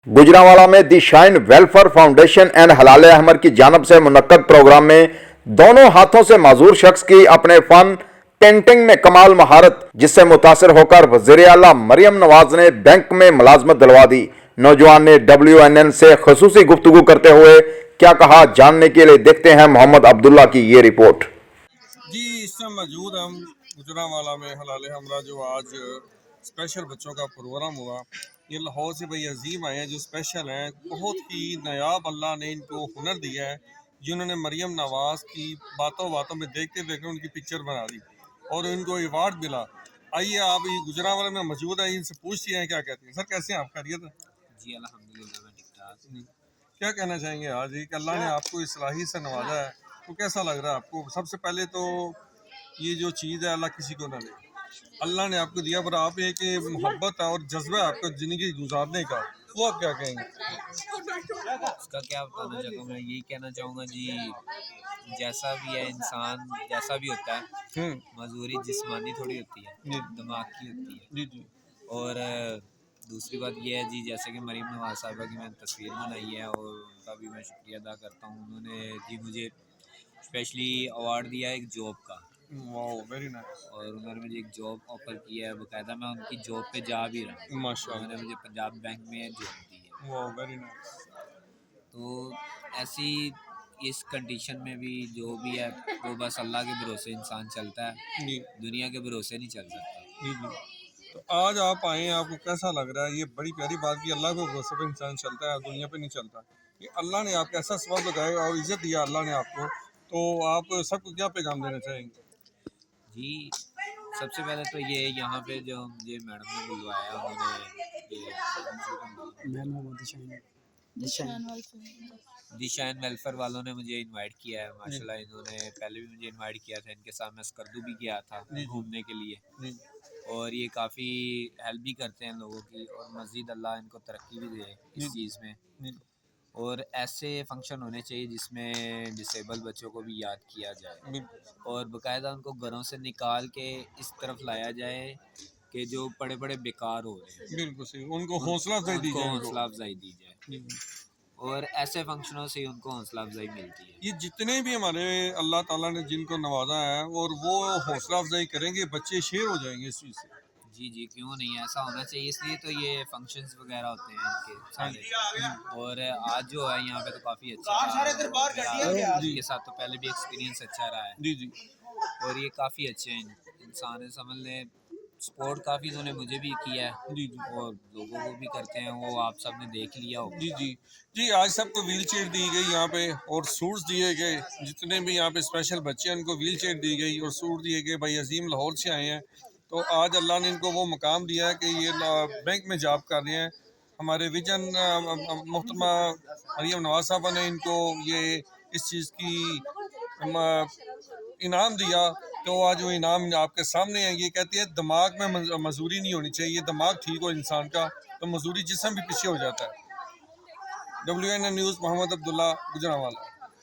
गुजरांवाला में दी shine welfare foundation and हलाल अहमर की जानिब से मुनक्कद प्रोग्राम में दोनों हाथों से माजूर शख्स की अपने फन पेंटिंग में कमाल महारत, जिससे मुतासिर होकर वज़ीर आला मरियम नवाज ने बैंक में मुलाजमत दिलवा दी। नौजवान ने WNN से खसूसी गुफ्तगू करते हुए क्या कहा, जानने के लिए देखते हैं मोहम्मद अब्दुल्ला की ये रिपोर्ट। जी, इस समय मौजूद हम गुजरांवाला में हलाल हमरा जो आज स्पेशल बच्चों का प्रोग्राम हुआ। ये लाहौर से भाई अजीम आए हैं जो स्पेशल हैं, बहुत ही नायाब अल्लाह ने इनको हुनर दिया है, जिन्होंने मरियम नवाज की बातों बातों में देखते देखते उनकी पिक्चर बना दी और इनको अवार्ड मिला। आइए आप ये गुजरांवाला में मौजूद है, इनसे पूछते हैं क्या कहते हैं। सर कैसे हैं आप, खैरियत है? जी अल्हम्दुलिल्लाह मैं ठीक ठाक। क्या कहना चाहेंगे आज कि अल्लाह ने आपको इस सलाहियत से नवाजा है, तो कैसा लग रहा है आपको? सबसे पहले तो ये जो चीज़ है अल्लाह किसी को ना दे, अल्लाह ने आपको दिया, पर आप एक मोहब्बत और जज्बा है आपको ज़िंदगी गुजारने का, वो आप क्या कहेंगे? उसका क्या बताना चाहता हूँ, मैं यही कहना चाहूँगा जी, जैसा भी है इंसान, जैसा भी होता है, मजदूरी जिस्मानी थोड़ी होती है, दिमाग की होती है। जी जी। और दूसरी बात यह है जी, जैसे कि मरीम नवाज साहिबा की मैंने तस्वीर बनाई है और उनका भी मैं शुक्रिया अदा करता हूँ। उन्होंने जी मुझे स्पेशली अवार्ड दिया है एक जॉब का, वाओ वेरी नाइस। और उन्होंने मुझे एक जॉब ऑफर किया है, बाकायदा मैं उनकी जॉब पे जा भी रहा हूँ। माशाल्लाह। उन्होंने मुझे पंजाब बैंक में जॉब दी है। Wow very nice. तो ऐसी इस कंडीशन में भी जो भी है वो बस अल्लाह के भरोसे इंसान चलता है, जी दुनिया के भरोसे नहीं चल सकता। जी जी। तो आज आप आए हैं, आपको कैसा लग रहा है? ये बड़ी प्यारी बात की अल्लाह के भरोसे पे इंसान चलता है, दुनिया पे नहीं चलता। ये अल्लाह ने आपको ऐसा सबब लगाया और इज्जत दिया अल्लाह ने आपको, तो आप सबको क्या पैगाम देना चाहेंगे? जी सबसे पहले तो ये यहाँ पे जो मुझे मैडम ने बुलवाया, उन्होंने दिशाइन वेलफेयर वालों ने मुझे इनवाइट किया है। माशाल्लाह इन्होंने पहले भी मुझे इनवाइट किया था, इनके साथ मैं स्कर्दू भी गया था घूमने के लिए, और ये काफ़ी हेल्प भी करते हैं लोगों की, और मज़ीद अल्लाह इनको तरक्की भी दे इस चीज़ में। और ऐसे फंक्शन होने चाहिए जिसमें डिसेबल बच्चों को भी याद किया जाए और बाकायदा उनको घरों से निकाल के इस तरफ लाया जाए कि जो बड़े बड़े बेकार हो रहे हैं, बिल्कुल सही, उनको हौसला अफजाई दी जाए, हौसला अफजाई दी जाए, और ऐसे फंक्शनों से उनको हौसला अफजाई मिलती है। ये जितने भी हमारे अल्लाह ताला ने जिनको नवाजा है और वो हौसला अफजाई करेंगे, बच्चे शेर हो जाएंगे इस चीज़ से। जी क्यों नहीं, ऐसा होना चाहिए, इसलिए तो ये फंक्शंस वगैरह होते हैं इनके सारे। और आज जो है यहाँ पे तो काफ़ी अच्छा, इनके साथ तो पहले भी एक्सपीरियंस अच्छा रहा है। जी जी। और ये काफ़ी अच्छे हैं इंसान, समझ लें सपोर्ट काफ़ी इन्होंने मुझे भी किया है जी जी। और लोगों को भी करते हैं, वो आप सब ने देख लिया हो। जी जी जी। आज सबको व्हील चेयर दी गई यहाँ पे और सूट्स दिए गए, जितने भी यहाँ पे स्पेशल बच्चे हैं उनको व्हील चेयर दी गई और सूट दिए गए। भाई अजीम लाहौर से आए हैं, तो आज अल्लाह ने इनको वो मुकाम दिया है कि ये बैंक में जॉब कर रहे हैं। हमारे विजन मोहतरमा मरियम नवाज साहबा ने इनको ये इस चीज़ की इनाम दिया, तो आज वो इनाम आपके सामने है। ये कहती है दिमाग में मजदूरी नहीं होनी चाहिए, दिमाग ठीक हो इंसान का तो मजदूरी जिस्म भी पीछे हो जाता है। WNN news, Mohammad Abdullah, Gujranwala.